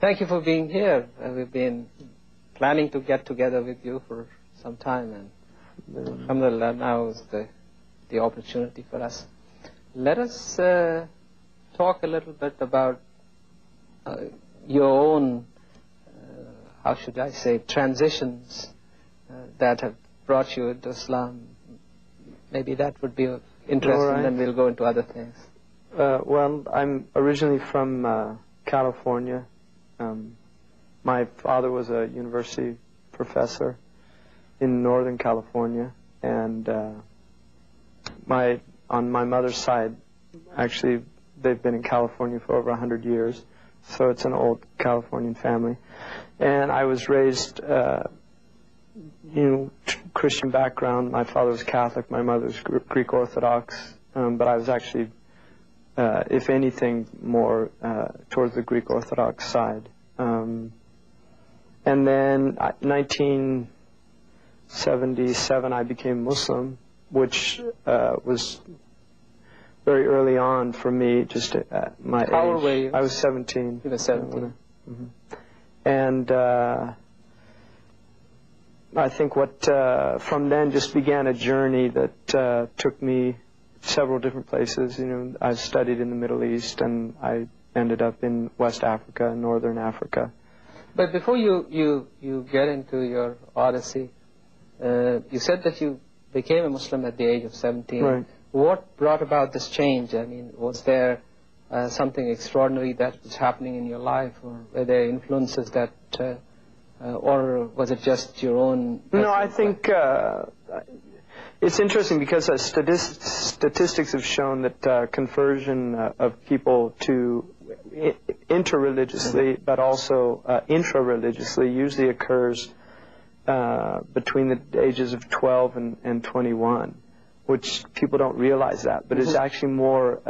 thank you for being here. We've been planning to get together with you for some time, and alhamdulillah, now is the opportunity for us. Let us talk a little bit about your own, how should I say, transitions that have brought you into Islam. Maybe that would be interesting, right. Then we'll go into other things. Well, I'm originally from California. My father was a university professor in Northern California, and on my mother's side, actually, they've been in California for over 100 years, so it's an old Californian family. And I was raised, Christian background. My father was Catholic, my mother was Greek Orthodox, but I was actually, if anything, more towards the Greek Orthodox side. And then 1977, I became Muslim, which was very early on for me, just at my age. How old were you? I was 17. You were 17. And I think from then just began a journey that took me several different places. I studied in the Middle East, and I ended up in West Africa, Northern Africa. But before you get into your odyssey, you said that you became a Muslim at the age of 17. Right. What brought about this change? I mean, was there something extraordinary that was happening in your life, or were there influences that, or was it just your own? No, I think it's interesting because statistics have shown that conversion of people to interreligiously, but also intra-religiously, usually occurs between the ages of 12 and 21, which people don't realize that, but it's actually more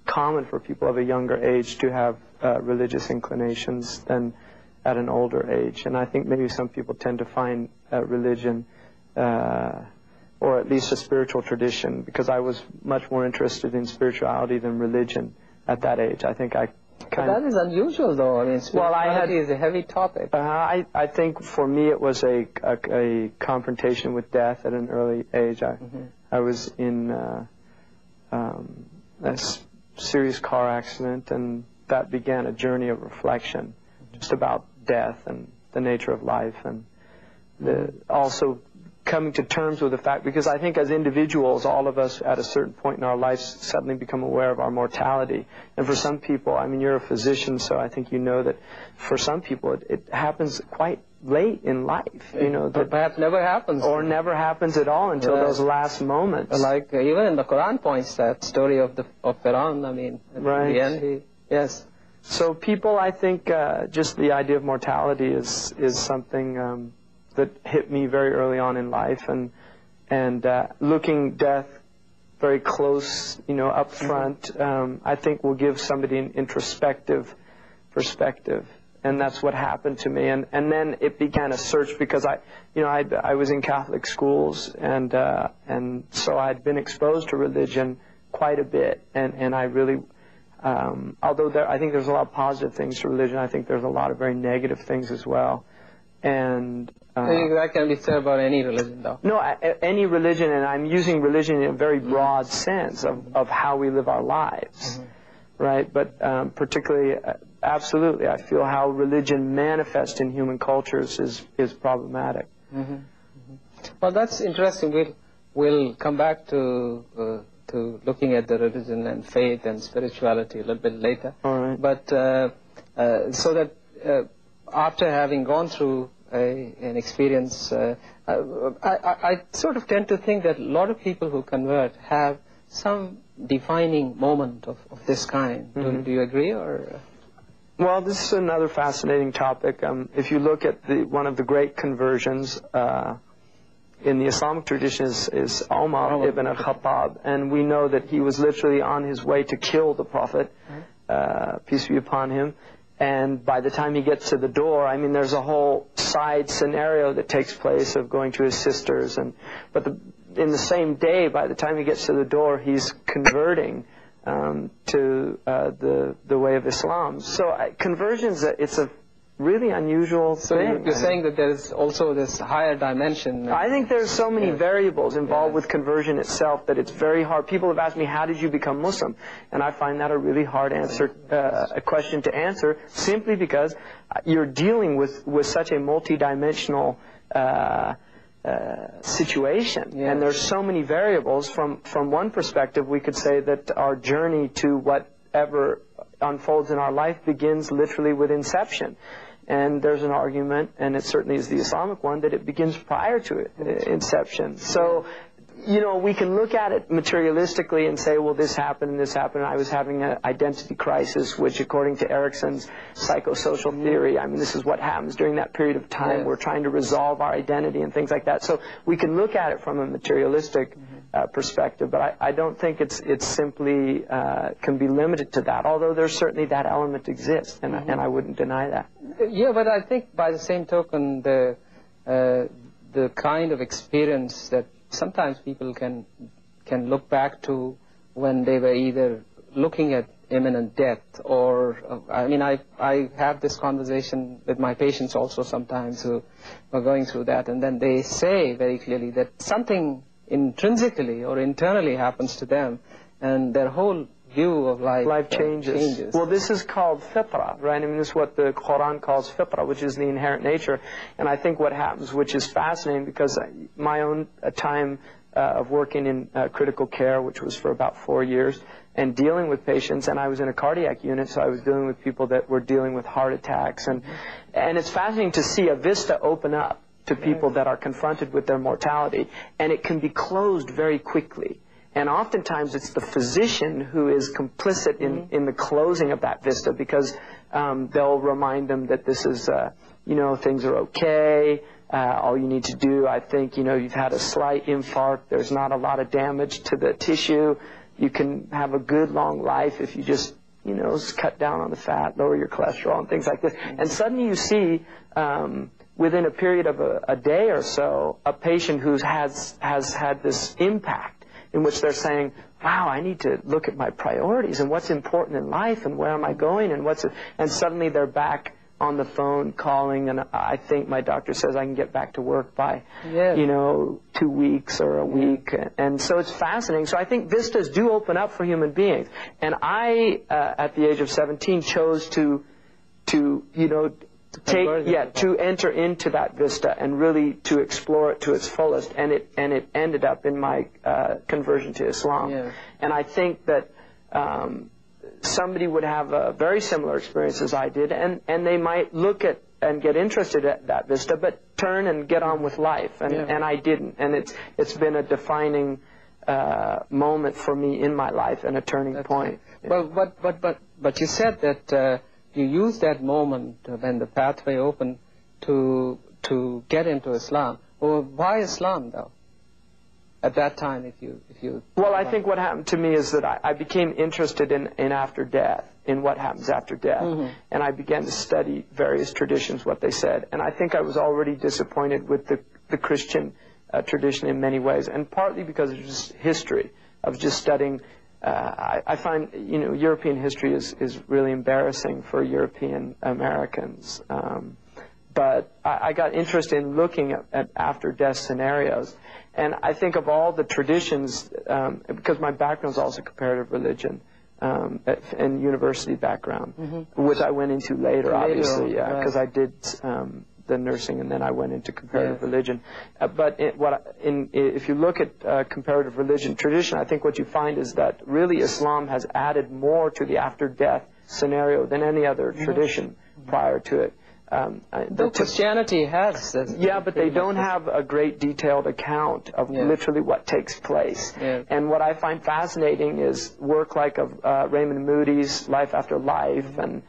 common for people of a younger age to have religious inclinations than at an older age. And I think maybe some people tend to find religion, or at least a spiritual tradition, because I was much more interested in spirituality than religion at that age. I think that is unusual, though. I mean, spirituality is a heavy topic. I think for me it was a confrontation with death at an early age. I was in a serious car accident, and that began a journey of reflection just about death and the nature of life, and also coming to terms with the fact, because I think as individuals, all of us at a certain point in our lives suddenly become aware of our mortality. And for some people, I mean, you're a physician, so I think you know that for some people it happens quite late in life, that perhaps never happens. Or never happens at all until those last moments. Like even in the Quran points that story of Fir'aun, I mean, at the end, yes. So people, I think, just the idea of mortality is something that hit me very early on in life, and looking death very close, up front, I think will give somebody an introspective perspective, and that's what happened to me. And then it began a search, because I was in Catholic schools, and so I'd been exposed to religion quite a bit, and I really, although I think there's a lot of positive things to religion, I think there's a lot of very negative things as well. And that can be said about any religion, though. No, any religion, and I'm using religion in a very broad sense of how we live our lives, right? But particularly, absolutely, I feel how religion manifests in human cultures is problematic. Well, that's interesting. We'll come back to looking at the religion and faith and spirituality a little bit later. All right. But so that after having gone through an experience, I sort of tend to think that a lot of people who convert have some defining moment of this kind. Do you agree, or? Well, this is another fascinating topic. If you look at one of the great conversions in the Islamic tradition is Umar ibn al-Khattab, and we know that he was literally on his way to kill the Prophet, peace be upon him. And by the time he gets to the door, I mean, there's a whole side scenario that takes place of going to his sisters. But in the same day, by the time he gets to the door, he's converting to the way of Islam. So conversions, it's a really unusual thing. So you're saying that there's also this higher dimension. I think there's so many variables involved with conversion itself that it's very hard. People have asked me, how did you become Muslim? And I find that a really hard a question to answer, simply because you're dealing with such a multi-dimensional situation. Yes. And there's so many variables. From one perspective, we could say that our journey to whatever unfolds in our life begins literally with inception. And there's an argument, and it certainly is the Islamic one, that it begins prior to inception. So, you know, we can look at it materialistically and say, well, this happened and this happened. I was having an identity crisis, which according to Erickson's psychosocial theory, I mean, this is what happens during that period of time. Yes. We're trying to resolve our identity and things like that. So we can look at it from a materialistic perspective, but I don't think it's simply can be limited to that, although there's certainly that element exists, and I wouldn't deny that. Yeah, but I think by the same token, the kind of experience that sometimes people can look back to when they were either looking at imminent death, or I mean, I have this conversation with my patients also sometimes who are going through that, and then they say very clearly that something intrinsically or internally happens to them, and their whole view of life changes. Well, this is called fitrah, right? I mean, this is what the Quran calls fitrah, which is the inherent nature. And I think what happens, which is fascinating, because my own time of working in critical care, which was for about 4 years, and dealing with patients, and I was in a cardiac unit, so I was dealing with people that were dealing with heart attacks. And it's fascinating to see a vista open up to people that are confronted with their mortality, and it can be closed very quickly. And oftentimes it's the physician who is complicit in the closing of that vista, because they'll remind them that this is, you know, things are okay. All you need to do, I think, you know, you've had a slight infarct. There's not a lot of damage to the tissue. You can have a good long life if you just, you know, cut down on the fat, lower your cholesterol and things like this. And suddenly you see, within a period of a day or so, a patient who has had this impact, in which they're saying, wow, I need to look at my priorities and what's important in life and where am I going and suddenly they're back on the phone calling, and I think my doctor says I can get back to work by, you know, 2 weeks or a week. And so it's fascinating. So I think vistas do open up for human beings. And I, at the age of 17, chose to you know, to enter into that vista and really to explore it to its fullest, and it ended up in my conversion to Islam. And I think that somebody would have a very similar experience as I did, and they might look at and get interested at that vista, but turn and get on with life, and I didn't, and it's been a defining moment for me in my life and a turning point. Well, but you said that you used that moment when the pathway opened to get into Islam. Well, why Islam, though? At that time, if you well, I think what happened to me is that I became interested in after death, in what happens after death, and I began to study various traditions, what they said, and I think I was already disappointed with the Christian tradition in many ways, and partly because of just history. I was just studying. I find, you know, European history is really embarrassing for European Americans. But I got interested in looking at after-death scenarios. And I think of all the traditions, because my background is also comparative religion and university background, which I went into later, obviously, because I did the nursing, and then I went into comparative religion. But if you look at comparative religion tradition, I think what you find is that really Islam has added more to the after-death scenario than any other tradition prior to it. Though Christianity has. But they don't have a great detailed account of literally what takes place. And what I find fascinating is work like of Raymond Moody's Life After Life and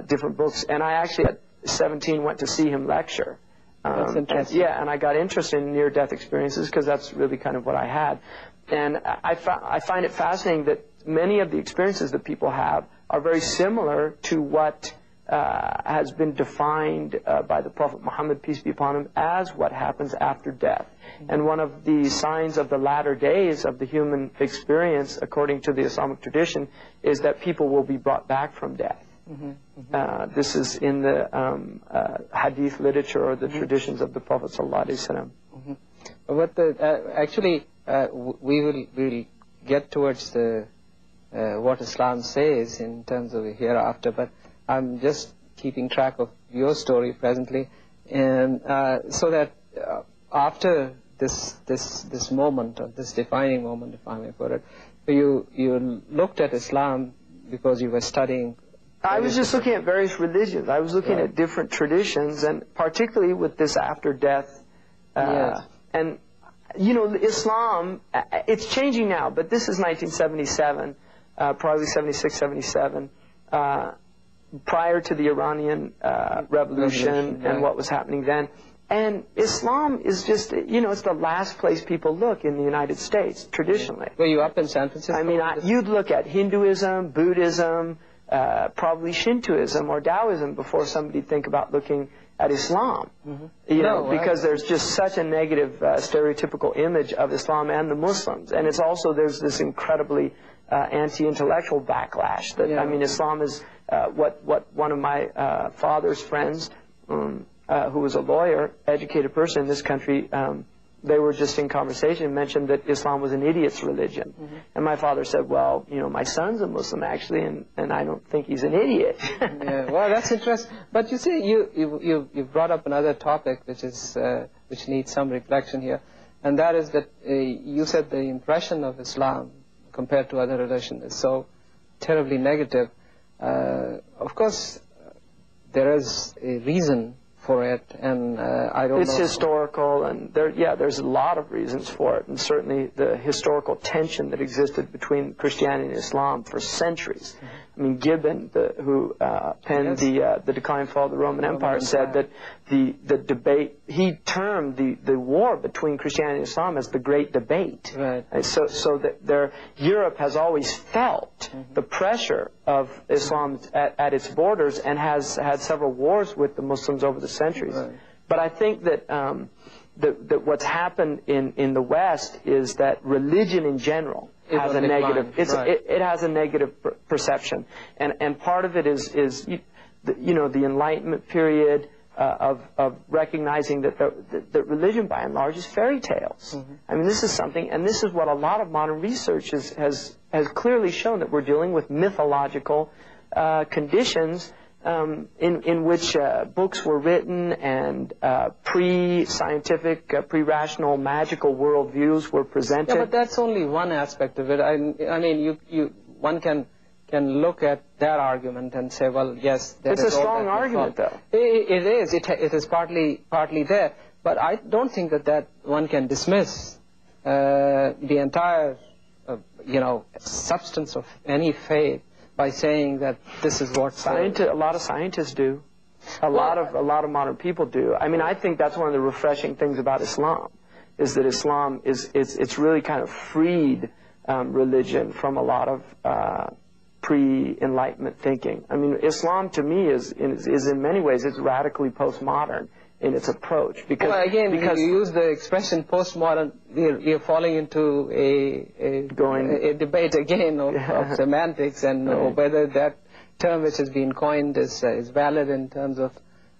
different books. And I actually at 17 went to see him lecture. That's interesting. And I got interested in near-death experiences because that's really kind of what I had. And I find it fascinating that many of the experiences that people have are very similar to what has been defined by the Prophet Muhammad, peace be upon him, as what happens after death. And one of the signs of the latter days of the human experience, according to the Islamic tradition, is that people will be brought back from death. This is in the hadith literature or the traditions of the Prophet sallallahu alaihi wasallam. But actually, we'll get towards the what Islam says in terms of hereafter. But I'm just keeping track of your story presently, and so that after this moment, or this defining moment, if I may put it, you looked at Islam because you were studying. I was just looking at various religions. I was looking at different traditions, and particularly with this after death. And, you know, Islam, it's changing now, but this is 1977, probably 76, 77, prior to the Iranian Revolution and what was happening then. And Islam is just, you know, it's the last place people look in the United States, traditionally. Were you up in San Francisco? I mean, you'd look at Hinduism, Buddhism, probably Shintoism or Taoism before somebody'd think about looking at Islam. You know, because there's just such a negative stereotypical image of Islam and the Muslims. And it's also, there's this incredibly anti-intellectual backlash. That I mean, Islam is what one of my father's friends, who was a lawyer, educated person in this country, they were just in conversation and mentioned that Islam was an idiot's religion. And my father said, well, you know, my son's a Muslim actually, and I don't think he's an idiot. Well, that's interesting. But you see, you brought up another topic which needs some reflection here, and that is that you said the impression of Islam compared to other religions is so terribly negative. Of course, there is a reason for it, and I don't know. It's historical, and there's a lot of reasons for it, and certainly the historical tension that existed between Christianity and Islam for centuries. I mean, Gibbon, who penned the Decline and Fall of the Roman Empire, said that the debate, he termed the war between Christianity and Islam as the Great Debate. And so that Europe has always felt the pressure of Islam at its borders, and has had several wars with the Muslims over the centuries. But I think that that what's happened in the West is that religion in general has a negative. It has a negative perception, and part of it is you know, the Enlightenment period of recognizing that religion by and large is fairy tales. I mean, this is something, and this is what a lot of modern research has clearly shown, that we're dealing with mythological conditions in which books were written, and pre-scientific, pre-rational, magical worldviews were presented. Yeah, but that's only one aspect of it. I mean, one can look at that argument and say, well, yes, it's a strong argument, though. It is. It is partly there. But I don't think that one can dismiss the entire, you know, substance of any faith by saying that this is what a lot of scientists do. A lot of modern people do. I mean, I think that's one of the refreshing things about Islam, is that Islam it's really kind of freed religion from a lot of pre-Enlightenment thinking. I mean, Islam to me is in many ways, it's radically postmodern in its approach. Because, well, again, because you use the expression postmodern, we are falling into a debate again of semantics, and whether that term which has been coined is valid in terms of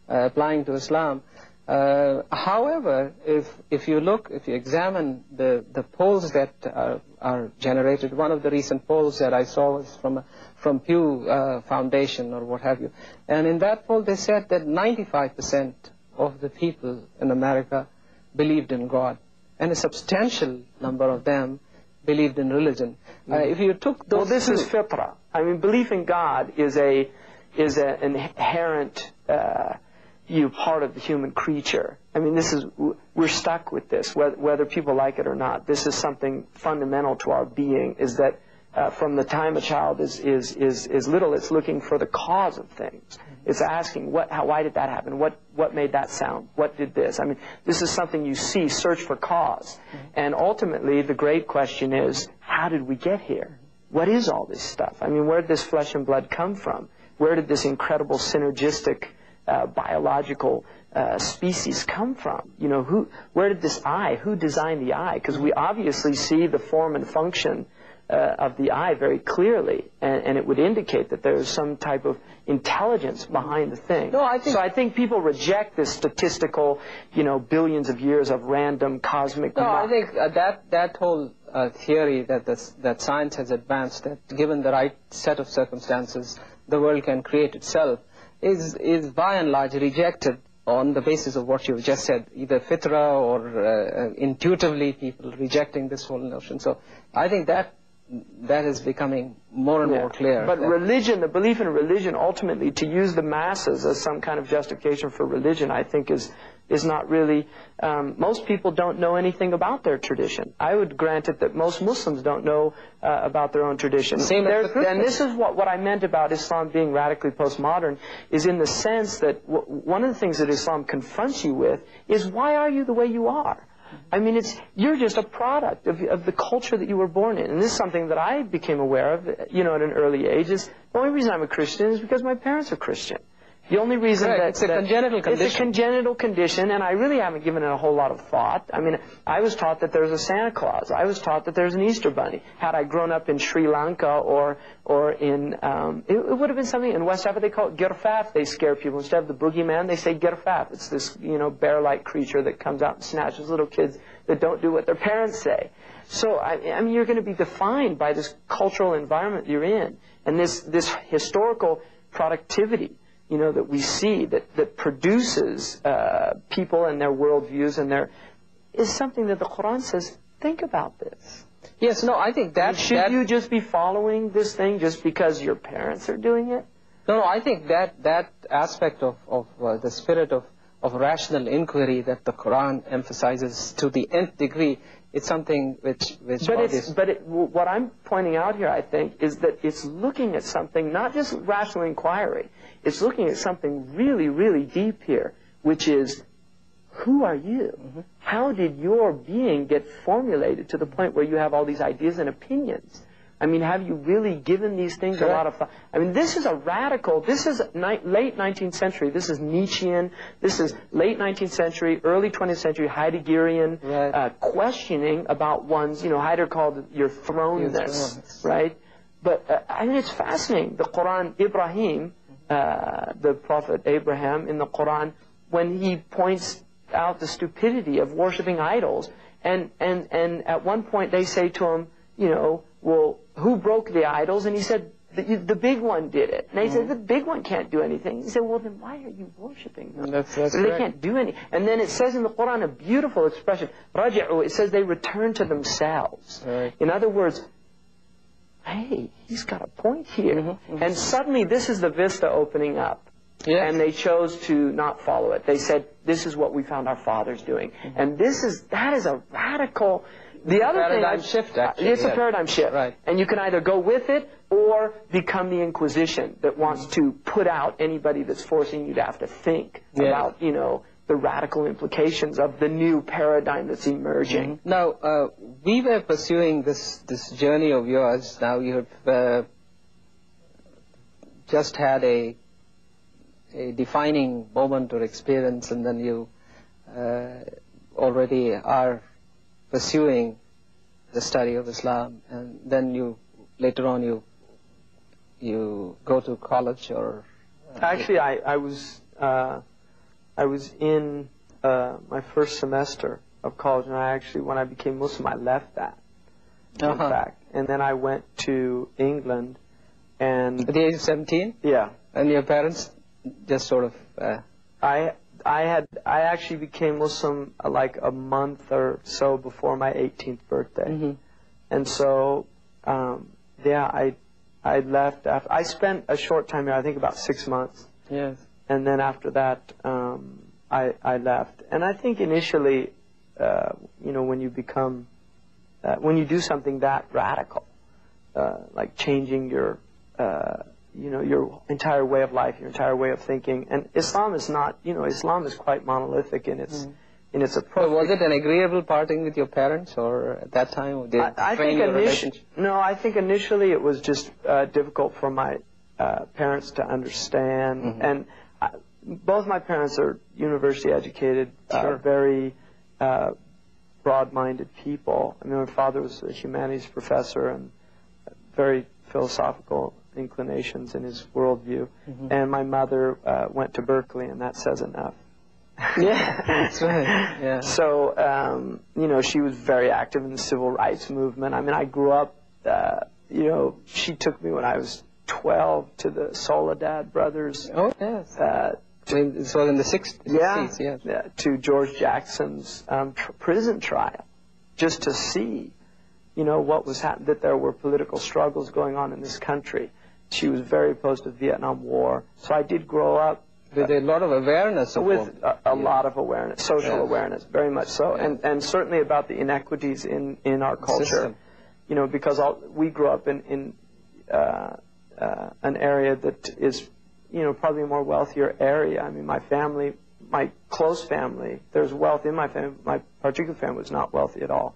applying to Islam. However, if you examine the polls that are generated, one of the recent polls that I saw was from Pew Foundation or what have you, and in that poll they said that 95% of the people in America believed in God, and a substantial number of them believed in religion. If you took those, well, this is fitrah. I mean, belief in God is an inherent part of the human creature. I mean, we're stuck with this, whether people like it or not. This is something fundamental to our being, is that from the time a child is little, it's looking for the cause of things. It's asking, why did that happen? What made that sound? What did this? I mean, this is something you see, search for cause. And ultimately, the great question is, how did we get here? What is all this stuff? I mean, where did this flesh and blood come from? Where did this incredible synergistic biological species come from? You know, where did this eye, who designed the eye? Because we obviously see the form and function of the eye very clearly, and it would indicate that there's some type of intelligence behind the thing. No, so I think people reject this statistical, billions of years of random cosmic. No, I think that whole theory that science has advanced, that given the right set of circumstances, the world can create itself, is by and large rejected on the basis of what you've just said, either fitra or intuitively people rejecting this whole notion. So I think that is becoming more and more clear. But religion, the belief in religion, ultimately, to use the masses as some kind of justification for religion, I think is not really, most people don't know anything about their tradition. I would grant it that most Muslims don't know about their own tradition. Same as the Christians. And this is what I meant about Islam being radically postmodern, is in the sense that one of the things that Islam confronts you with is, why are you the way you are? I mean, you're just a product of the culture that you were born in. And this is something that I became aware of, at an early age, is the only reason I'm a Christian is because my parents are Christian. The only reason it's a congenital condition. It's a congenital condition, and I really haven't given it a whole lot of thought. I mean, I was taught that there's a Santa Claus. I was taught that there's an Easter Bunny. Had I grown up in Sri Lanka or in, it would have been something in West Africa. They call it girfaf. They scare people. Instead of the boogeyman, they say girfaf. It's this, bear-like creature that comes out and snatches little kids that don't do what their parents say. So, I mean, you're going to be defined by this cultural environment you're in, and this historical productivity, that we see that produces people and their worldviews is something that the Quran says, think about this. Yes, no, I think that... Should you just be following this thing just because your parents are doing it? No, I think that aspect of the spirit of rational inquiry that the Quran emphasizes to the nth degree, it's something which what I'm pointing out here, I think, is that it's looking at something, not just rational inquiry, it's looking at something really, really deep here, which is, who are you? Mm-hmm. How did your being get formulated to the point where you have all these ideas and opinions? I mean, have you really given these things a lot of thought? I mean, this is late 19th century. This is Nietzschean. This is late 19th century, early 20th century Heideggerian questioning about one's, Heidegger called it your throne-ness, right? But, I mean, it's fascinating. The Quran, Ibrahim, the prophet Abraham in the Quran, when he points out the stupidity of worshiping idols, and at one point they say to him, well, who broke the idols? And he said, the big one did it. And they said, the big one can't do anything. He said, well, then why are you worshiping them? That's they can't do anything. And then it says in the Quran a beautiful expression, raja'u, it says they return to themselves. Right. In other words, hey, he's got a point here. Mm-hmm, mm-hmm. And suddenly this is the vista opening up. Yes. And they chose to not follow it. They said, this is what we found our fathers doing. Mm-hmm. And that is a radical... The other paradigm shift, actually. It's a paradigm shift. Right. And you can either go with it or become the Inquisition that wants to put out anybody that's forcing you to have to think about, the radical implications of the new paradigm that's emerging. Mm-hmm. Now, we were pursuing this journey of yours. Now you have just had a defining moment or experience, and then you already are pursuing the study of Islam, and then later on you go to college or... Actually, I was in my first semester of college, and when I became Muslim, I left that, in fact. And then I went to England, and... At the age of 17? Yeah. And your parents just sort of... I actually became Muslim like a month or so before my 18th birthday. Mm-hmm. And so, I left after, I spent a short time here, I think about 6 months. Yes. And then after that, I left. And I think initially, when you become, when you do something that radical, like changing your entire way of life, your entire way of thinking. And Islam is not, Islam is quite monolithic in its approach. So was it an agreeable parting with your parents, or at that time did I think I think initially it was just difficult for my parents to understand. Mm-hmm. And both my parents are university educated, very broad-minded people. I mean, my father was a humanities professor, and very philosophical inclinations in his worldview. And my mother went to Berkeley, and that says enough. Yeah, that's right. Yeah. So, you know, she was very active in the civil rights movement. I mean, I grew up, you know, she took me when I was 12 to the Soledad brothers. Oh, yes. I mean, this was in the 60s. Yeah, to George Jackson's prison trial, just to see, you know, what was happening, that there were political struggles going on in this country. She was very opposed to the Vietnam War. So I did grow up with a lot of awareness of with a lot of awareness, social awareness, very much so, and certainly about the inequities in our culture. System. You know, because we grew up in an area that is, you know, probably a more wealthier area. I mean, my family, my close family, there's wealth in my family. My particular family was not wealthy at all,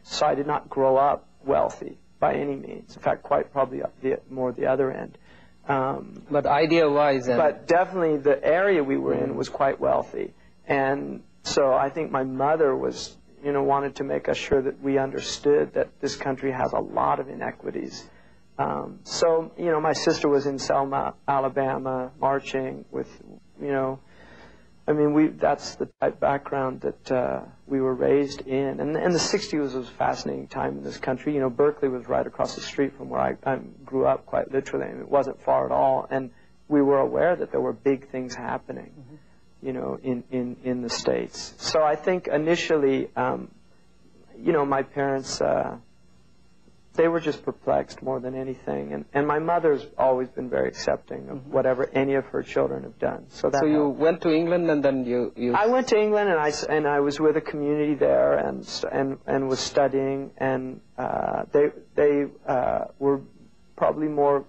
so I did not grow up wealthy by any means. In fact, quite probably more the other end. But idea-wise, but definitely the area we were in was quite wealthy, and so I think my mother was, you know, wanted to make us sure that we understood that this country has a lot of inequities. So, you know, my sister was in Selma, Alabama, marching with, you know, I mean, that's the type background that we were raised in. And the 60s was a fascinating time in this country. You know, Berkeley was right across the street from where I grew up, quite literally. I mean, it wasn't far at all. And we were aware that there were big things happening, you know, in the States. So I think initially, you know, my parents, they were just perplexed more than anything. And my mother's always been very accepting of whatever any of her children have done. So that you went to England, and then you I went to England, and I was with a community there and was studying, and they were probably more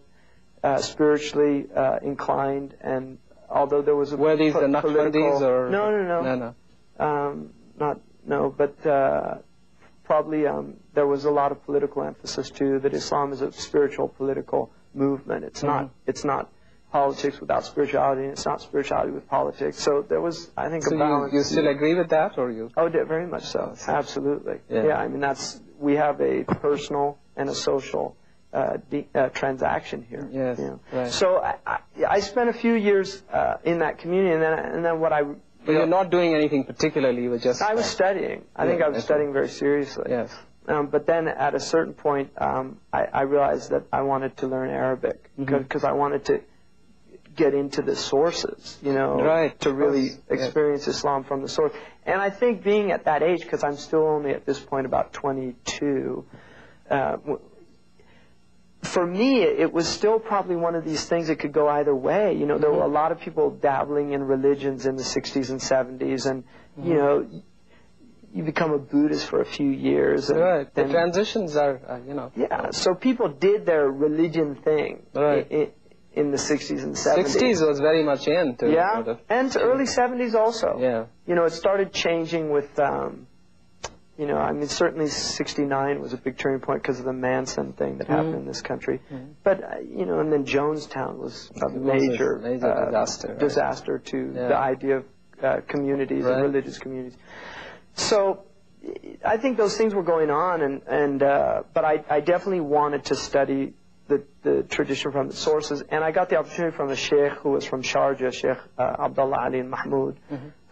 spiritually inclined, and although there was a were these the Naqshbandis or no, but probably there was a lot of political emphasis too, that Islam is a spiritual political movement. It's not politics without spirituality, and it's not spirituality with politics. So there was, I think, a balance. You still agree with that, or you? Oh, very much so. Absolutely. Yeah, I mean, we have a personal and a social transaction here. Yes. You know? Right. So I spent a few years in that community, and then what I. But you're not doing anything particularly, you were just... I was studying. I think I was studying very seriously. Yes. But then at a certain point, I realized that I wanted to learn Arabic, because I wanted to get into the sources, you know, to really experience Islam from the source. And I think being at that age, because I'm still only at this point about 22, for me, it was still probably one of these things that could go either way. You know, there were a lot of people dabbling in religions in the 60s and 70s, and, you know, you become a Buddhist for a few years. And, the transitions are, you know. Yeah, so people did their religion thing in the 60s and 70s. 60s was very much in. And to early 70s also. Yeah. You know, it started changing with... you know, I mean, certainly 69 was a big turning point because of the Manson thing that happened in this country. But, you know, and then Jonestown was a major disaster to the idea of communities and religious communities. So I think those things were going on, but I definitely wanted to study the tradition from the sources. And I got the opportunity from a sheikh who was from Sharjah, Sheikh Abdullah Ali Mahmoud,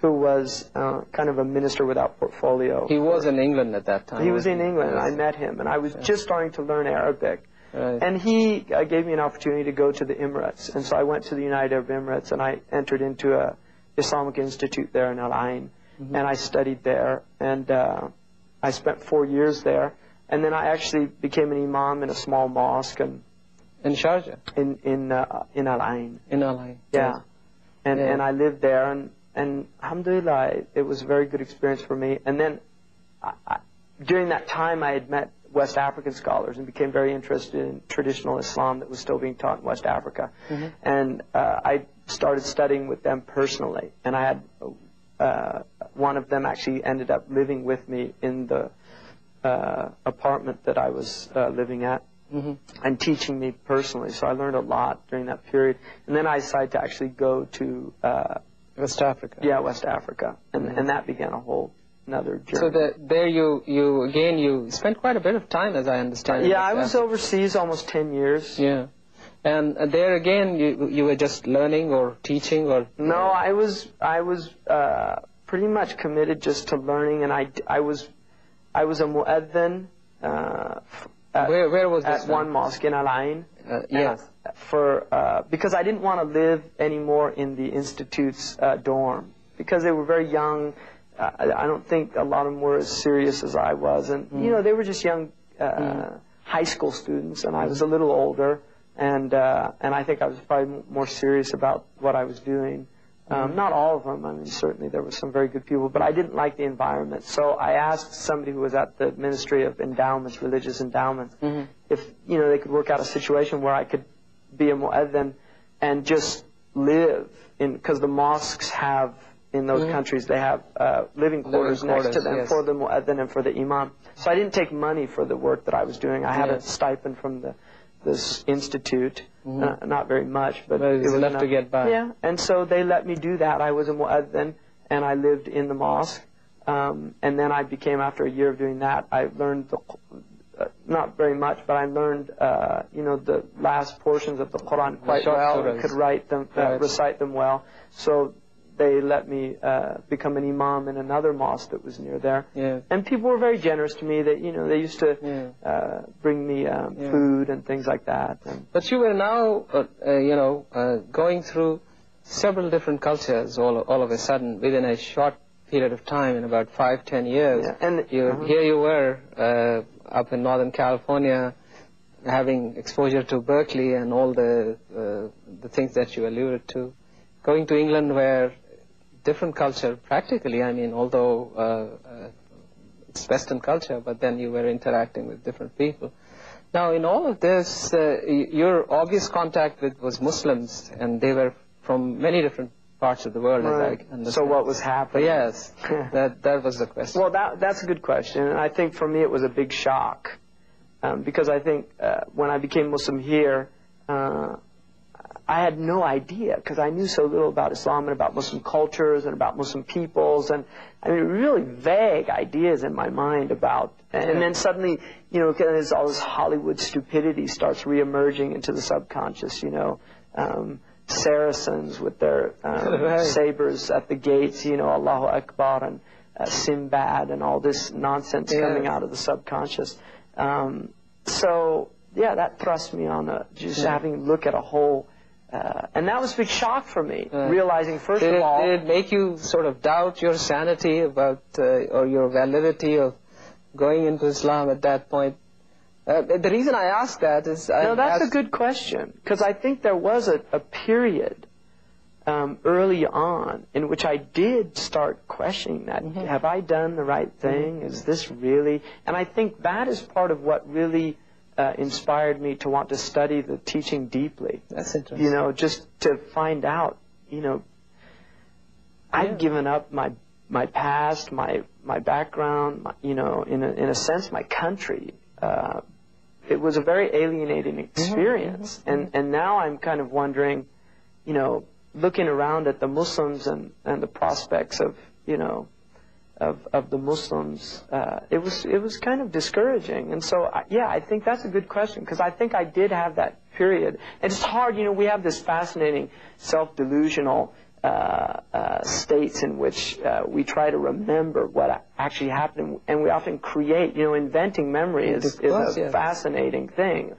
who was kind of a minister without portfolio. He was in England at that time. He was in England, and I met him, and I was just starting to learn Arabic. And he gave me an opportunity to go to the Emirates, and so I went to the United Arab Emirates, and I entered into a Islamic institute there in Al Ain, and I studied there, and I spent 4 years there, and then I actually became an imam in a small mosque in Sharjah, in Al Ain. In Al Ain, yeah, and I lived there, and alhamdulillah, it was a very good experience for me. And then during that time, I had met West African scholars and became very interested in traditional Islam that was still being taught in West Africa. And I started studying with them personally. And I had one of them actually ended up living with me in the apartment that I was living at. And teaching me personally. So I learned a lot during that period. And then I decided to actually go to... West Africa. Yeah, West Africa. And that began a whole another journey. So there you spent quite a bit of time, as I understand. Yeah, I was overseas almost 10 years. Yeah. And there again, you were just learning or teaching or? No, I was pretty much committed just to learning, and I was a mu'adhin where was this at one mosque in Al Ain. Yes. Because I didn't want to live anymore in the institute's dorm, because they were very young. I don't think a lot of them were as serious as I was, and they were just young high school students, and I was a little older. And I think I was probably more serious about what I was doing. Not all of them. I mean, certainly there were some very good people, but I didn't like the environment. So I asked somebody who was at the Ministry of Endowments, Religious Endowments, if they could work out a situation where I could be a mu'adhin and just live in, because the mosques have in those countries, they have living quarters next to them for the mu'adhin and for the imam. So I didn't take money for the work that I was doing. I had a stipend from this institute, not very much, but it was enough to get by. Yeah, and so they let me do that. I was a mu'adhin, and I lived in the mosque. And then I became, after a year of doing that, I learned not very much, but I learned, the last portions of the Quran quite well. I could write them, recite them well. So they let me become an imam in another mosque that was near there. Yeah. And people were very generous to me. That they used to bring me food and things like that. But you were now, going through several different cultures all of a sudden within a short period of time, in about 5-10 years. Yeah. And here you were up in Northern California, having exposure to Berkeley and all the things that you alluded to. Going to England, where different culture, practically, I mean, although it's Western culture, but then you were interacting with different people. Now, in all of this, your obvious contact was Muslims, and they were from many different parts of the world, as I understand. So what was happening? Yes, that was the question. Well, that's a good question, and I think for me it was a big shock, because I think when I became Muslim here, I had no idea, because I knew so little about Islam and about Muslim cultures and about Muslim peoples, and I mean really vague ideas in my mind about, and then suddenly, there's all this Hollywood stupidity starts reemerging into the subconscious, Saracens with their sabers at the gates, Allahu Akbar, and Sinbad, and all this nonsense coming out of the subconscious. So, that thrust me on just having a look at a whole. And that was a big shock for me, realizing, first of all... Did it make you sort of doubt your sanity about, or your validity of going into Islam at that point? The reason I ask that is... that's a good question, because I think there was a period early on in which I did start questioning that. Have I done the right thing? Is this really... And I think that is part of what really... inspired me to want to study the teaching deeply. That's interesting. Just to find out, I've given up my past, my background, in a sense, my country. It was a very alienating experience. And now I'm kind of wondering, looking around at the Muslims and the prospects of, of the Muslims, it was kind of discouraging. And so, I think that's a good question, because I think I did have that period. And it's hard, we have this fascinating self-delusional states in which we try to remember what actually happened, and we often create, inventing memory is a fascinating thing.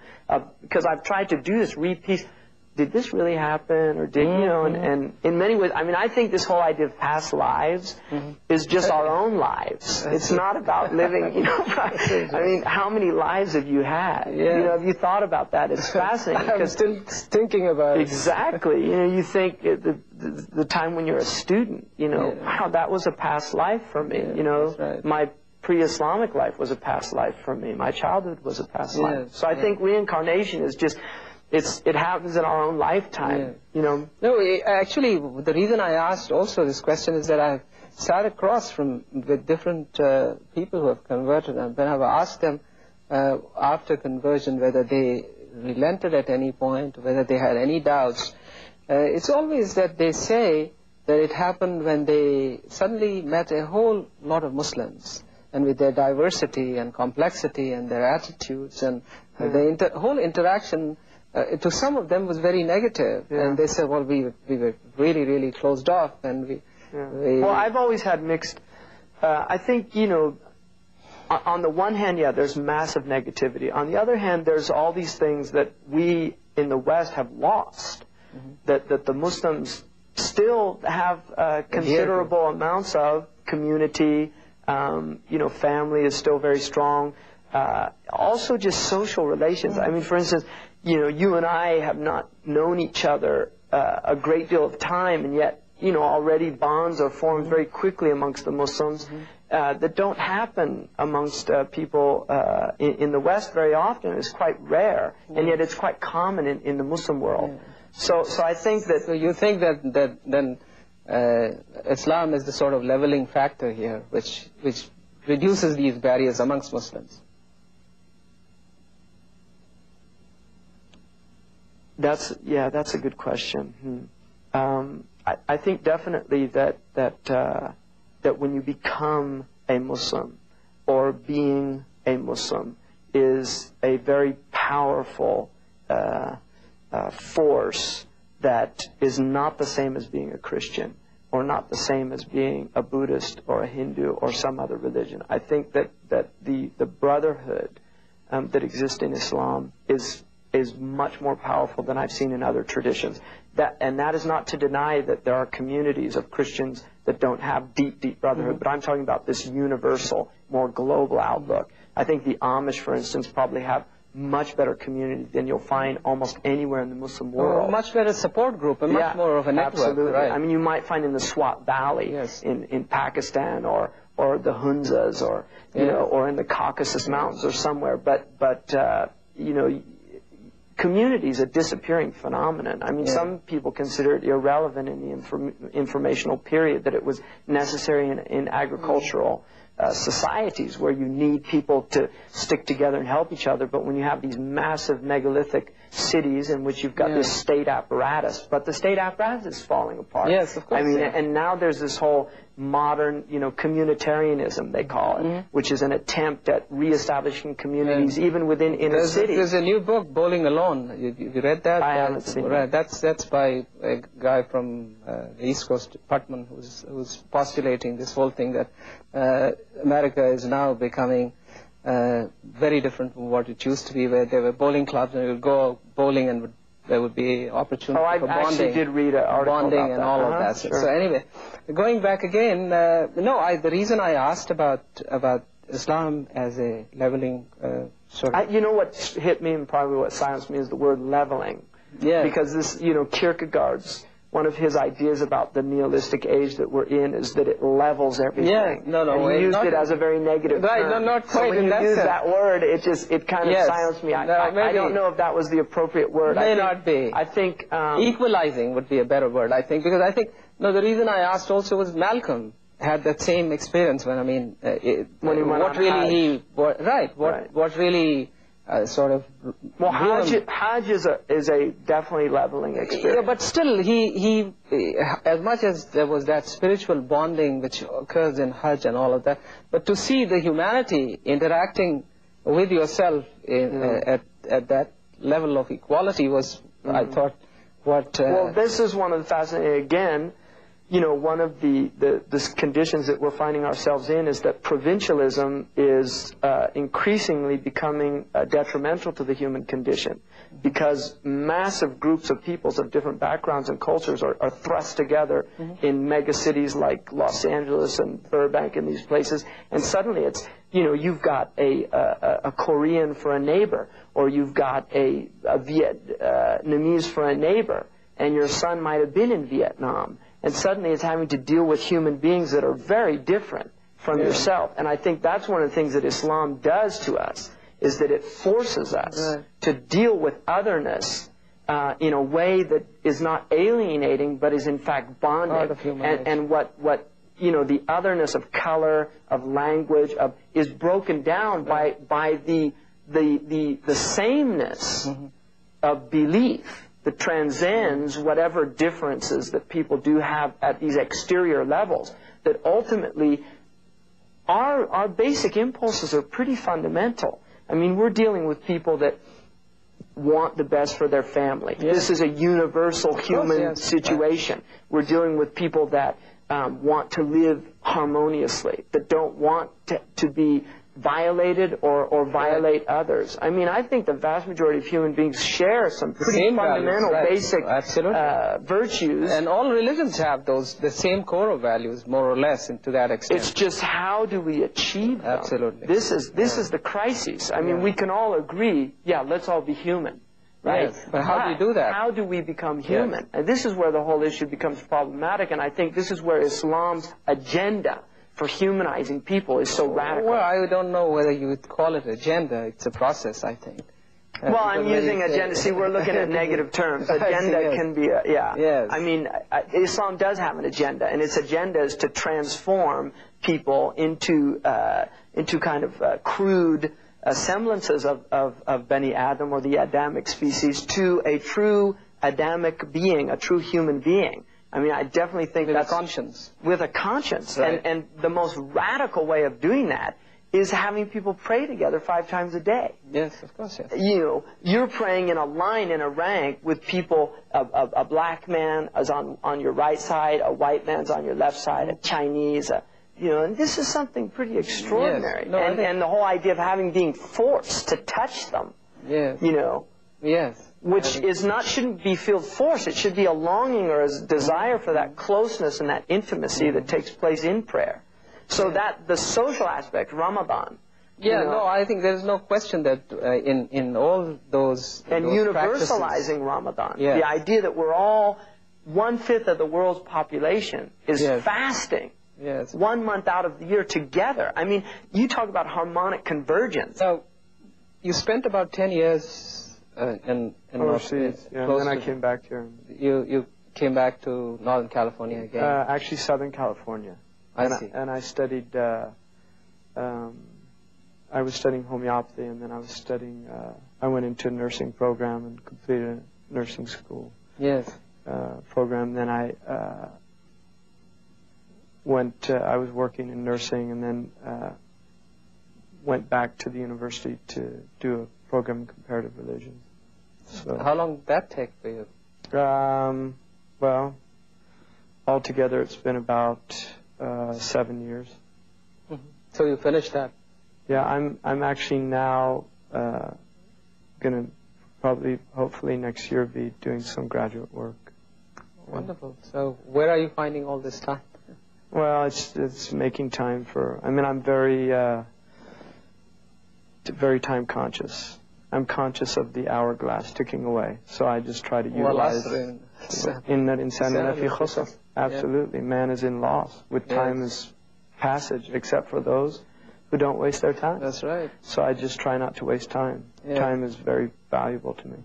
Because I've tried to do this repiece. Did this really happen, or did, and in many ways, I mean, I think this whole idea of past lives is just our own lives. It's not about living, I mean, how many lives have you had? Have you thought about that? It's fascinating. I'm still thinking about it. Exactly. You think the time when you're a student, wow, that was a past life for me. My pre-Islamic life was a past life for me. My childhood was a past life. So I think reincarnation is just... It happens in our own lifetime, No, actually, the reason I asked also this question is that I've sat across with different people who have converted, and when I've asked them after conversion whether they relented at any point, whether they had any doubts, it's always that they say that it happened when they suddenly met a whole lot of Muslims, and with their diversity and complexity and their attitudes and the whole interaction, to some of them was very negative. And they said, well, we were really, really closed off. And well, I've always had mixed, I think, you know, on the one hand, there's massive negativity. On the other hand, there's all these things that we in the West have lost, that the Muslims still have considerable amounts of community. You know, family is still very strong. Also just social relations. I mean, for instance, you know, you and I have not known each other a great deal of time, and yet, you know, already bonds are formed very quickly amongst the Muslims that don't happen amongst people in the West very often. It's quite rare, and yet it's quite common in the Muslim world. So I think that... So you think that then Islam is the sort of leveling factor here, which reduces these barriers amongst Muslims? That's a good question. I think definitely that when you become a Muslim, or being a Muslim, is a very powerful force that is not the same as being a Christian, or not the same as being a Buddhist or a Hindu or some other religion. I think that the brotherhood that exists in Islam is much more powerful than I've seen in other traditions. That is not to deny that there are communities of Christians that don't have deep brotherhood, but I'm talking about this universal, more global outlook. I think the Amish, for instance, probably have much better community than you'll find almost anywhere in the Muslim world. Much better support group, and much more of a network. Absolutely. Right. I mean, you might find in the Swat Valley in Pakistan, or the Hunzas, or you know, or in the Caucasus Mountains or somewhere. But you know, community is a disappearing phenomenon. I mean, some people consider it irrelevant in the informational period, that it was necessary in agricultural societies where you need people to stick together and help each other. But when you have these massive megalithic cities in which you've got this state apparatus, but the state apparatus is falling apart. Yes, of course. I mean, and now there's this whole modern, you know, communitarianism, they call it, which is an attempt at reestablishing communities even within inner cities. There's a new book, Bowling Alone. You read that? I haven't seen it. That's by a guy from the East Coast, Putman, who's postulating this whole thing that America is now becoming very different from what it used to be, where there were bowling clubs and you would go bowling and there would be opportunity for bonding. I actually did read an article bonding about and that. all of that. Sure. So anyway, going back again, the reason I asked about Islam as a leveling sort of... You know what hit me and probably what silenced me is the word leveling. Yeah. Because this, you know, Kierkegaard's, one of his ideas about the nihilistic age that we're in is that it levels everything. Yeah, no. And he used it as a very negative term. Right, not quite so in that sense. when you use that word, it kind of silenced me. I don't know if that was the appropriate word. May not be. I think... equalizing would be a better word, I think, because I think, the reason I asked also was Malcolm had that same experience when, when he went what really what really sort of... Well, Hajj is a definitely leveling experience. Yeah, but still, he as much as there was that spiritual bonding which occurs in Hajj and all of that, but to see the humanity interacting with yourself at that level of equality was, I thought, what... well, this is one of the fascinating... Again, you know, one of the conditions that we're finding ourselves in is that provincialism is increasingly becoming detrimental to the human condition, because massive groups of peoples of different backgrounds and cultures are thrust together in megacities like Los Angeles and Burbank and these places, and suddenly it's, you know, you've got a Korean for a neighbor, or you've got a Vietnamese for a neighbor, and your son might have been in Vietnam. And suddenly it's having to deal with human beings that are very different from yourself. And I think that's one of the things that Islam does to us, is that it forces us to deal with otherness in a way that is not alienating, but is in fact bonding. And what you know, the otherness of color, of language, is broken down by the sameness of belief that transcends whatever differences that people do have at these exterior levels, that ultimately our basic impulses are pretty fundamental. I mean, we're dealing with people that want the best for their family. Yes. This is a universal human situation. We're dealing with people that want to live harmoniously, that don't want to be violated or violate others. I mean, I think the vast majority of human beings share some pretty fundamental, basic virtues. And all religions have the same core values, more or less, to that extent. It's just how do we achieve them? Absolutely. This is the crisis. I mean, we can all agree, let's all be human. Right? Yes, but how do you do that? How do we become human? Yes. And this is where the whole issue becomes problematic, and I think this is where Islam's agenda for humanizing people is so radical. Well, I don't know whether you would call it agenda. It's a process, I think. Well, I'm using agenda. See, we're looking at negative terms. Agenda can be, Yes. I mean, Islam does have an agenda, and its agenda is to transform people into kind of crude semblances of Bani Adam, or the Adamic species, to a true Adamic being, a true human being. I mean, I definitely think that's... With a conscience. Right. And the most radical way of doing that is having people pray together 5 times a day. Yes, of course, yes. You're praying in a line, in a rank, with people, a black man is on your right side, a white man's on your left side, a Chinese, and this is something pretty extraordinary. Yes. No, and the whole idea of being forced to touch them, yes. Yes. Which shouldn't feel forced. It should be a longing or a desire for that closeness and that intimacy that takes place in prayer. So that the social aspect, Ramadan. I think there's no question that in all those and universalizing Ramadan, the idea that we're all 1/5 of the world's population is fasting. Yes. 1 month out of the year together. I mean, you talk about harmonic convergence. So, you spent about 10 years overseas, and then I came back here. You came back to Northern California again? Actually, Southern California. I see. And I studied, I was studying homeopathy, and then I was studying, I went into a nursing program and completed a nursing school program. Then I I was working in nursing, and then went back to the university to do a program in comparative religion. So, how long did that take for you? Well, altogether it's been about 7 years. Mm-hmm. So you finished that? Yeah, I'm actually now going to probably, hopefully next year, be doing some graduate work. Wonderful. So where are you finding all this time? Well, it's making time for. I mean, I'm very time conscious. I'm conscious of the hourglass ticking away, so I just try to utilize. Absolutely, man is in loss with time as passage, except for those who don't waste their time. That's right. So I just try not to waste time. Yeah. Time is very valuable to me.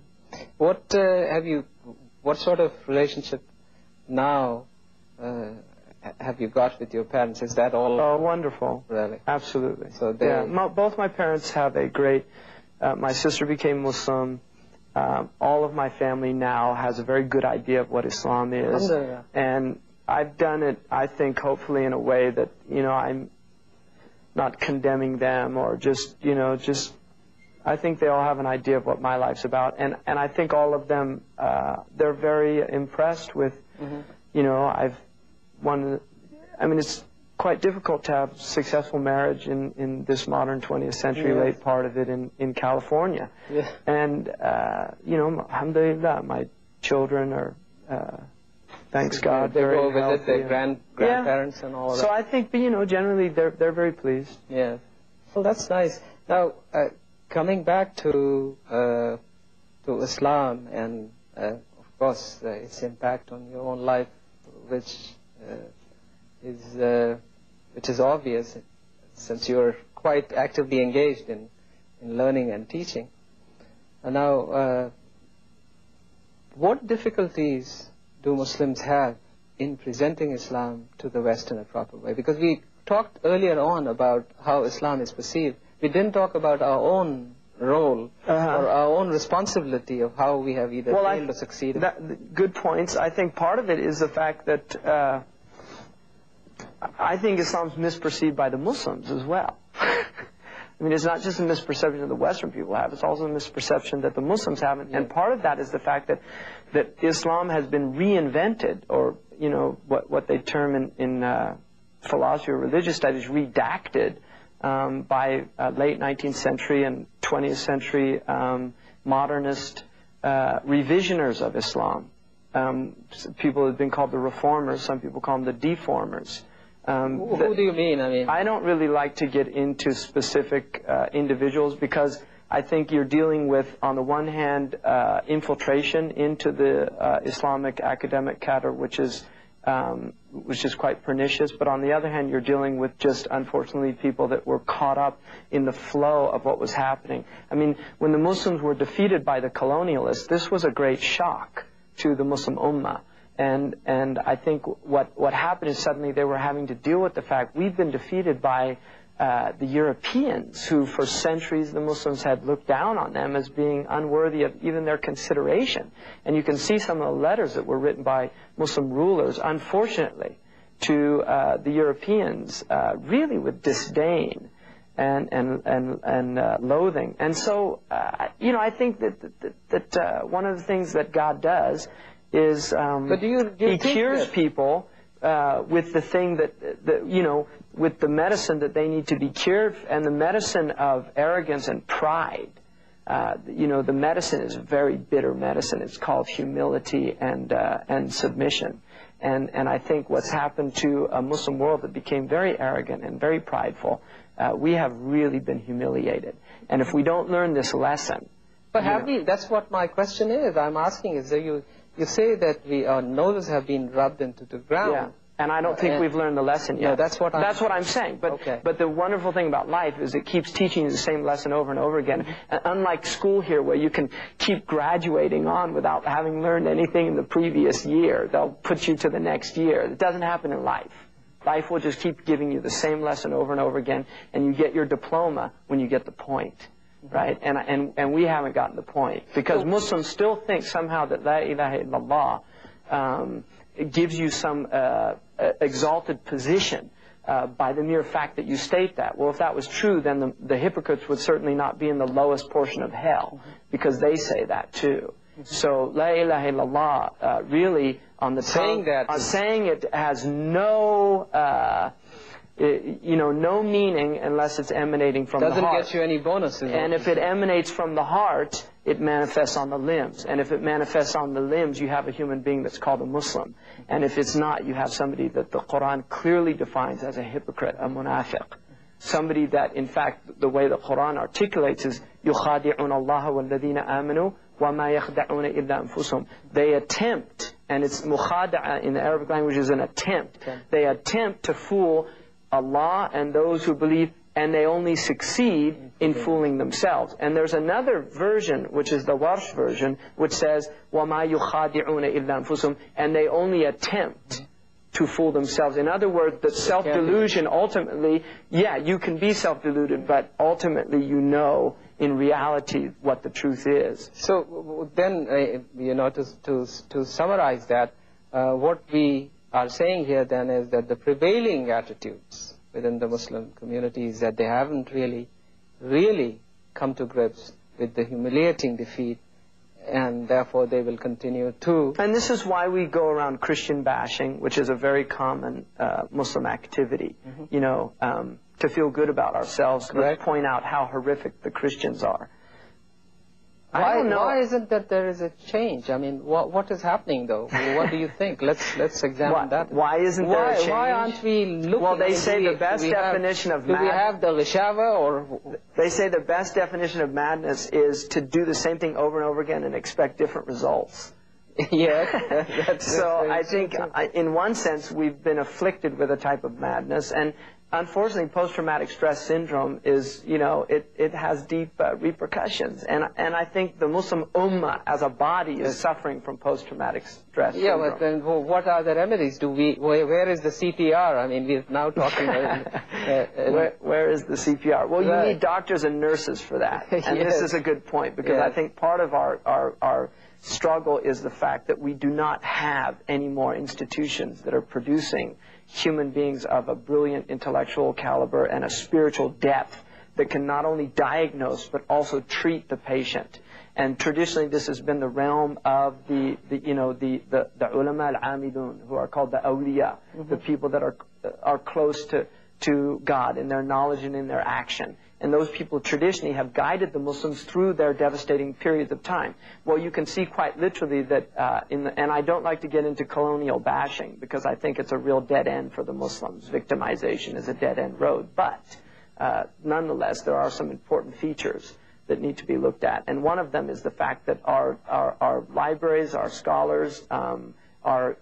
What sort of relationship now have you got with your parents? Is that all? Oh, wonderful. Really? Absolutely. So both my parents have a great. My sister became Muslim. All of my family now has a very good idea of what Islam is, and I've done it, I think, hopefully in a way that I'm not condemning them or just. I think they all have an idea of what my life's about, and I think all of them they're very impressed with. It's quite difficult to have successful marriage in this modern 20th century, late part of it in California. Yeah. And, alhamdulillah, my children are, thanks God, they very go visit their grandparents and all of that. So I think, generally they're very pleased. Yeah. Well, that's nice. Now, coming back to Islam and, of course, its impact on your own life, which is obvious since you're quite actively engaged in learning and teaching. And now, what difficulties do Muslims have in presenting Islam to the West in a proper way? Because we talked earlier on about how Islam is perceived. We didn't talk about our own role or our own responsibility of how we have either failed or succeeded? Good points. I think part of it is the fact that I think Islam's misperceived by the Muslims as well. I mean, it's not just a misperception that the Western people have, it's also a misperception that the Muslims have. And part of that is the fact that Islam has been reinvented, or, you know, what they term in philosophy or religious studies, redacted, by late 19th century and 20th century modernist revisioners of Islam. People have been called the reformers, some people call them the deformers. Who do you mean? I don't really like to get into specific individuals, because I think you're dealing with, on the one hand, infiltration into the Islamic academic cadre, which is quite pernicious. But on the other hand, you're dealing with just, unfortunately, people that were caught up in the flow of what was happening. I mean, when the Muslims were defeated by the colonialists, this was a great shock to the Muslim Ummah. And I think what happened is suddenly they were having to deal with the fact we've been defeated by the Europeans, who for centuries the Muslims had looked down on them as being unworthy of even their consideration. And you can see some of the letters that were written by Muslim rulers, unfortunately, to the Europeans, really with disdain and loathing. And so, you know, I think that one of the things that God does is He cures people with the thing that you know, with the medicine that they need to be cured, and the medicine of arrogance and pride. You know, the medicine is a very bitter medicine. It's called humility and submission. And I think what's happened to a Muslim world that became very arrogant and very prideful, we have really been humiliated. And if we don't learn this lesson... But have we? That's what my question is. I'm asking is that you say that our noses have been rubbed into the ground. Yeah. And I don't think we've learned the lesson yet. No, that's what I'm saying. But the wonderful thing about life is it keeps teaching you the same lesson over and over again. Unlike school here, where you can keep graduating on without having learned anything in the previous year. They'll put you to the next year. It doesn't happen in life. Life will just keep giving you the same lesson over and over again, and you get your diploma when you get the point. Right? And we haven't gotten the point. Because Muslims still think somehow that La ilaha illallah it gives you some exalted position by the mere fact that you state that. Well, if that was true, then the hypocrites would certainly not be in the lowest portion of hell, because they say that too. So La ilaha illallah really, on the tongue, saying it has no... you know, no meaning unless it's emanating from the heart. Doesn't get you any bonuses. And if it emanates from the heart, it manifests on the limbs. And if it manifests on the limbs, you have a human being that's called a Muslim. And if it's not, you have somebody that the Quran clearly defines as a hypocrite, a munafiq. Somebody that, in fact, the way the Quran articulates is يُخَادِعُونَ اللَّهَ وَالَّذِينَ آمَنُوا وَمَا يَخْدَعُونَ إِلَّا أَنفُسُهُم. They attempt, and it's mukhada'a in the Arabic language is an attempt. They attempt to fool Allah and those who believe, and they only succeed in fooling themselves. And there's another version, which is the Warsh version, which says, وَمَا يُخَادِعُونَ إِلَّا أَنفُسُهُم, and they only attempt to fool themselves. In other words, that self-delusion ultimately, yeah, you can be self-deluded, but ultimately you know in reality what the truth is. So then, you know, to summarize that, what we are saying here then is that the prevailing attitudes within the Muslim community is that they haven't really come to grips with the humiliating defeat, and therefore they will continue to... And this is why we go around Christian bashing, which is a very common Muslim activity, you know, to feel good about ourselves, to point out how horrific the Christians are. I don't know. Why isn't that there is a change? I mean, what is happening though? What do you think? Let's examine that. Why isn't there a change? Why aren't we looking? Well, they say the best definition of madness. Do we have the Rishava or? They say the best definition of madness is to do the same thing over and over again and expect different results. Yeah. So I think, in one sense, we've been afflicted with a type of madness, and unfortunately, post-traumatic stress syndrome is, you know, it has deep repercussions. And I think the Muslim Ummah as a body is suffering from post-traumatic stress syndrome. Yeah, but then what are the remedies? Where is the CPR? I mean, we're now talking where is the CPR? Well, you need doctors and nurses for that. And this is a good point, because I think part of our struggle is the fact that we do not have any more institutions that are producing human beings of a brilliant intellectual caliber and a spiritual depth that can not only diagnose but also treat the patient. And traditionally, this has been the realm of the ulama al-amilun, who are called the awliya, the people that are close to God in their knowledge and in their action. And those people traditionally have guided the Muslims through their devastating periods of time. Well, you can see quite literally that, and I don't like to get into colonial bashing, because I think it's a real dead end for the Muslims. Victimization is a dead end road. But nonetheless, there are some important features that need to be looked at. And one of them is the fact that our libraries, our scholars, our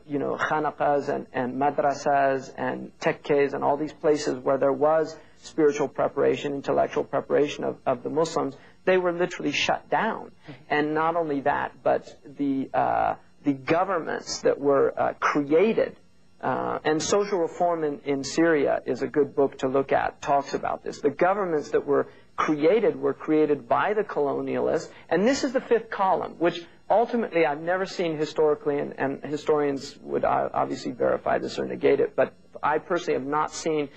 khanaqas and madrasas and tekkes and all these places where there was spiritual preparation, intellectual preparation of the Muslims, they were literally shut down. And not only that, but the governments that were created, and Social Reform in Syria is a good book to look at, talks about this. The governments that were created by the colonialists, and this is the fifth column, which ultimately I've never seen historically, and historians would obviously verify this or negate it, but I personally have not seen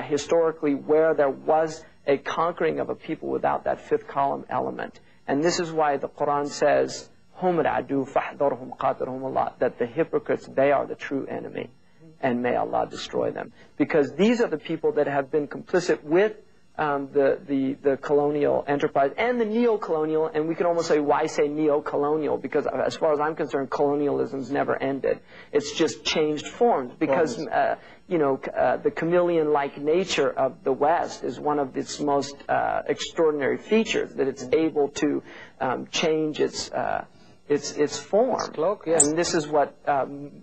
historically where there was a conquering of a people without that fifth column element. And this is why the Quran says, "Hum al-adu fahdharhum qatilhum Allah," that the hypocrites, they are the true enemy, and may Allah destroy them. Because these are the people that have been complicit with the colonial enterprise and the neo-colonial, and we can almost say, why say neo-colonial? Because as far as I'm concerned, colonialism's never ended. It's just changed forms, because the chameleon-like nature of the West is one of its most extraordinary features, that it's able to change its form. Its cloak, yes. And this is what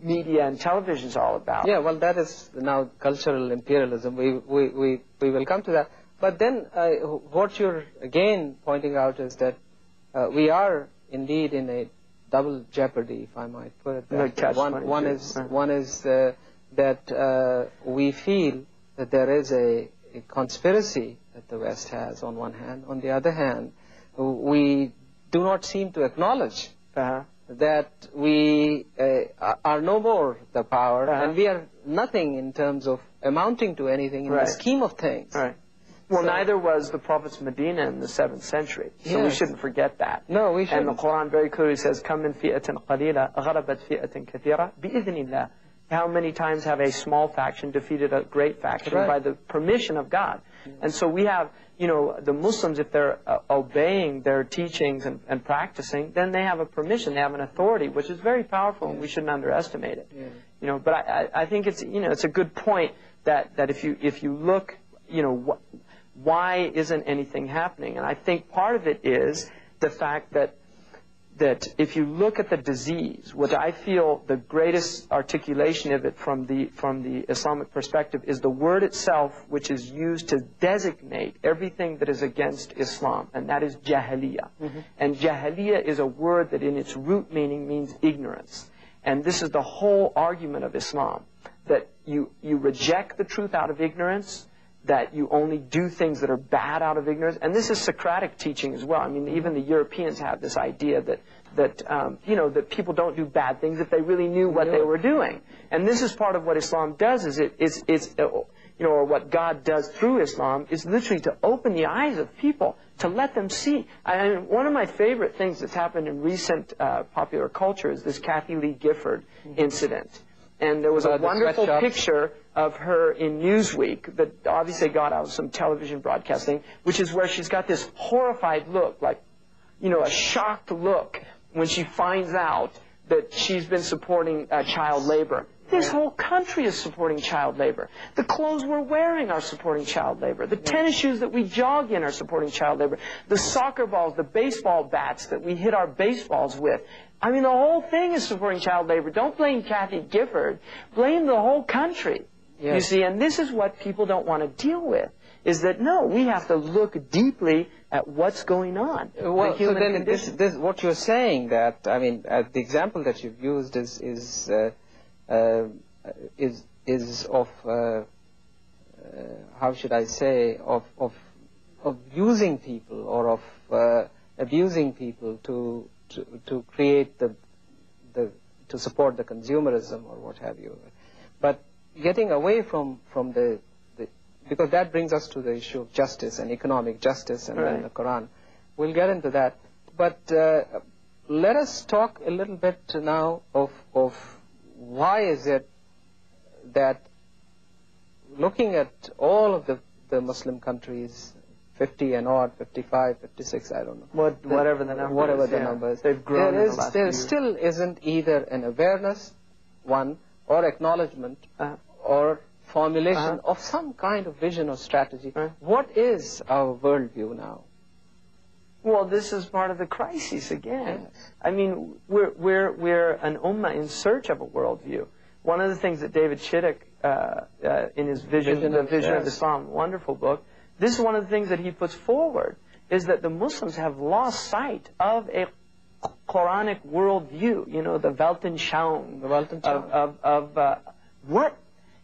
media and television is all about. Yeah, well, that is now cultural imperialism. We will come to that. But then what you're again pointing out is that we are indeed in a double jeopardy, if I might put it that way. One is that we feel that there is a conspiracy that the West has on one hand. On the other hand, we do not seem to acknowledge that we are no more the power, and we are nothing in terms of amounting to anything in the scheme of things. Well, neither was the Prophet's Medina in the 7th century. So we shouldn't forget that. No, we shouldn't. And the Quran very clearly says, "Kam min fi'atin qalila ghalabat fi'atin kathira bi'idhnillah." How many times have a small faction defeated a great faction by the permission of God? And so we have, the Muslims, if they're obeying their teachings and practicing, then they have a permission, they have an authority, which is very powerful, and we shouldn't underestimate it. But I think it's, it's a good point that if you look, why isn't anything happening? And I think part of it is the fact that if you look at the disease, what I feel the greatest articulation of it from the Islamic perspective is the word itself, which is used to designate everything that is against Islam, and that is jahiliyyah. And jahiliyyah is a word that in its root meaning means ignorance. And this is the whole argument of Islam, that you reject the truth out of ignorance, that you only do things that are bad out of ignorance. And this is Socratic teaching as well. I mean, even the Europeans have this idea that people don't do bad things if they really knew what they were doing. And this is part of what Islam does, or what God does through Islam, is literally to open the eyes of people, to let them see. One of my favorite things that's happened in recent popular culture is this Kathy Lee Gifford incident. And there was a wonderful picture of her in Newsweek that obviously got out of some television broadcasting, which is where she's got this horrified look, like, a shocked look when she finds out that she's been supporting child labor. This whole country is supporting child labor. The clothes we're wearing are supporting child labor. The tennis shoes that we jog in are supporting child labor. The soccer balls, the baseball bats that we hit our baseballs with. I mean, the whole thing is supporting child labor. Don't blame Kathy Gifford. Blame the whole country. Yes. You see, and this is what people don't want to deal with, is that, no, we have to look deeply at what's going on. Well, so then this, what you're saying that, I mean, the example that you've used is of, how should I say, of using people or of abusing people to create to support the consumerism or what have you. But getting away from the because that brings us to the issue of justice and economic justice and then the Quran. We'll get into that. But let us talk a little bit now of why is it that looking at all of the Muslim countries, 50 and odd, 55, 56, I don't know. Whatever the number is. They've grown in the last few there years. still isn't either an awareness, one, or acknowledgement, or formulation of some kind of vision or strategy. What is our worldview now? Well, this is part of the crisis again. Yes. I mean, we're an ummah in search of a worldview. One of the things that David Chittick, in his Vision of Islam, wonderful book, this is one of the things that he puts forward, is that the Muslims have lost sight of a Quranic worldview, you know, the Weltanschauung of what,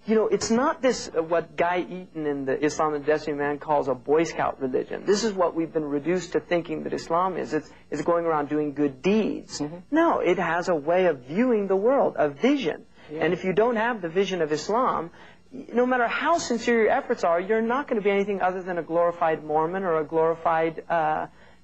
you know, it's not this, what Guy Eaton in the Islam and Destiny Man calls a Boy Scout religion. This is what we've been reduced to thinking that Islam is. It's going around doing good deeds. No, it has a way of viewing the world, a vision. Yeah. And if you don't have the vision of Islam, no matter how sincere your efforts are, you're not going to be anything other than a glorified Mormon or a glorified,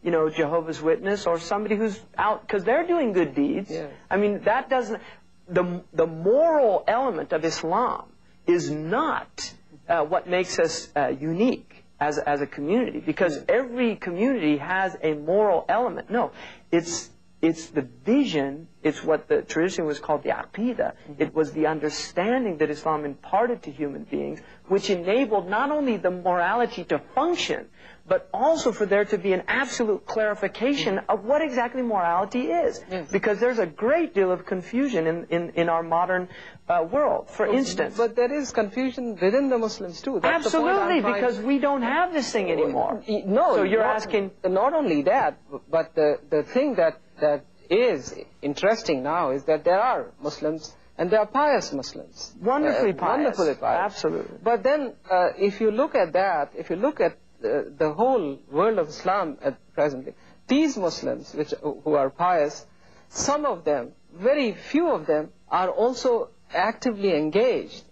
you know, Jehovah's Witness or somebody who's out, because they're doing good deeds. Yes. I mean, that doesn't, the moral element of Islam is not what makes us unique as a community, because every community has a moral element. No, it's the vision, it's what the tradition was called the aqidah. It was the understanding that Islam imparted to human beings, which enabled not only the morality to function, but also for there to be an absolute clarification of what exactly morality is. Yes. Because there's a great deal of confusion in our modern world. For instance... But there is confusion within the Muslims too. That's absolutely, because we don't have this thing anymore. No, so you're asking... Not only that, but the thing that is interesting now is that there are Muslims and there are pious Muslims. Wonderfully pious. Wonderfully pious. Absolutely. But then if you look at that, if you look at the whole world of Islam at presently, these Muslims who are pious, some of them, very few of them, are also actively engaged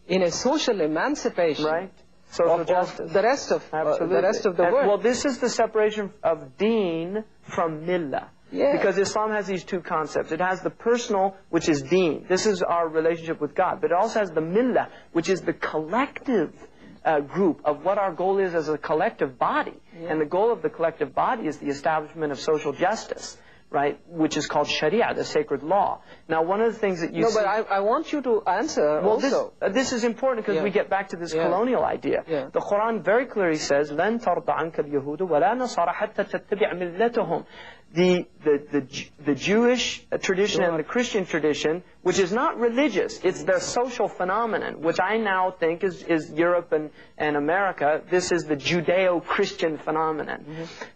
in a social emancipation. Right. Social justice. The rest of the world. Well, this is the separation of deen from millah. Yes. Because Islam has these two concepts. It has the personal, which is deen. This is our relationship with God. But it also has the millah, which is the collective group of what our goal is as a collective body. Yeah. And the goal of the collective body is the establishment of social justice, right, which is called Sharia, the sacred law. Now, one of the things that you see... No, but I want you to answer also. This is important because we get back to this colonial idea. Yeah. The Quran very clearly says, لَن تَرْضَ عَنْكَ الْيَهُودُ وَلَا نَصَارَ حَتَّى تَتَّبِعْ مِلَّتَهُمْ. The Jewish tradition and the Christian tradition, which is not religious, it's their social phenomenon, which I now think is Europe and America. This is the Judeo-Christian phenomenon.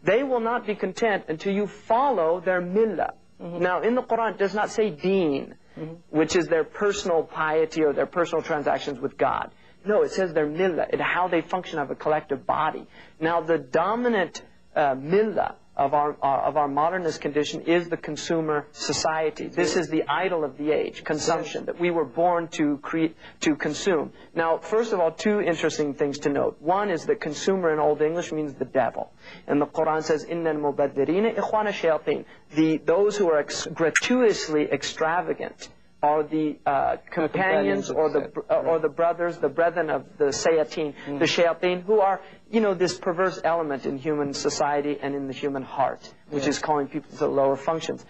They will not be content until you follow their millah. Now, in the Quran, it does not say deen, which is their personal piety or their personal transactions with God. No, it says their millah, how they function as a collective body. Now, the dominant millah of our modernist condition is the consumer society. This is the idol of the age, consumption, that we were born to consume. Now, first of all, two interesting things to note. One is that consumer in Old English means the devil. And the Quran says, إِنَّ الْمُبَذِّرِينَ إِخْوَانَ الشَّيَاطِينَ. Those who are gratuitously extravagant are the companions or the brothers, the brethren of the Sayateen, the Shayateen, who are, you know, this perverse element in human society and in the human heart, which is calling people to lower functions.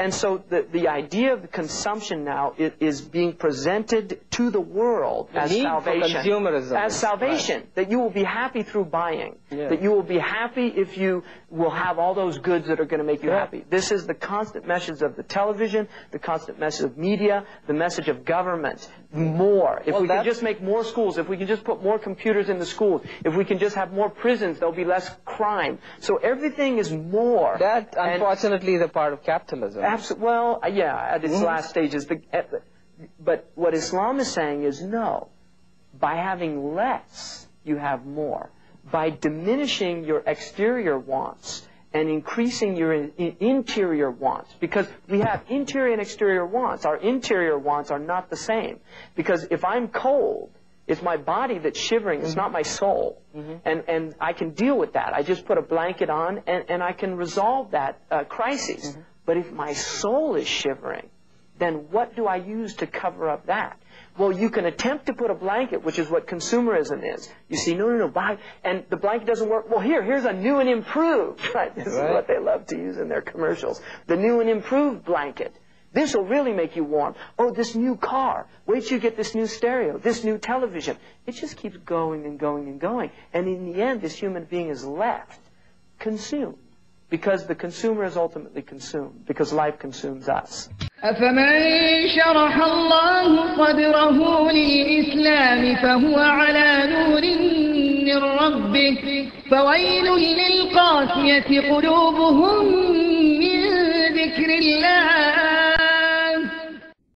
And so the idea of the consumption now is being presented to the world as salvation. As salvation. Right. That you will be happy through buying. Yeah. That you will be happy if you will have all those goods that are going to make you happy. This is the constant message of the television, the constant message of media, the message of government. More. If we can just make more schools, if we can just put more computers in the schools, if we can just have more prisons, there'll be less crime. So everything is more. That, unfortunately, is a part of capitalism. Well, yeah, at its last stages. But what Islam is saying is no. By having less, you have more. By diminishing your exterior wants and increasing your interior wants. Because we have interior and exterior wants. Our interior wants are not the same. Because if I'm cold, it's my body that's shivering. It's not my soul. And I can deal with that. I just put a blanket on and I can resolve that crisis. But if my soul is shivering, then what do I use to cover up that? Well, you can attempt to put a blanket, which is what consumerism is. You see, no, buy, and the blanket doesn't work. Well, here's a new and improved, right? This is what they love to use in their commercials. The new and improved blanket. This will really make you warm. Oh, this new car. Wait till you get this new stereo, this new television. It just keeps going and going and going. And in the end, this human being is left consumed. Because the consumer is ultimately consumed. Because life consumes us. أفمن شرح الله صدره للإسلام فهو على نور من ربه فويل للقاسية قلوبهم من ذكر الله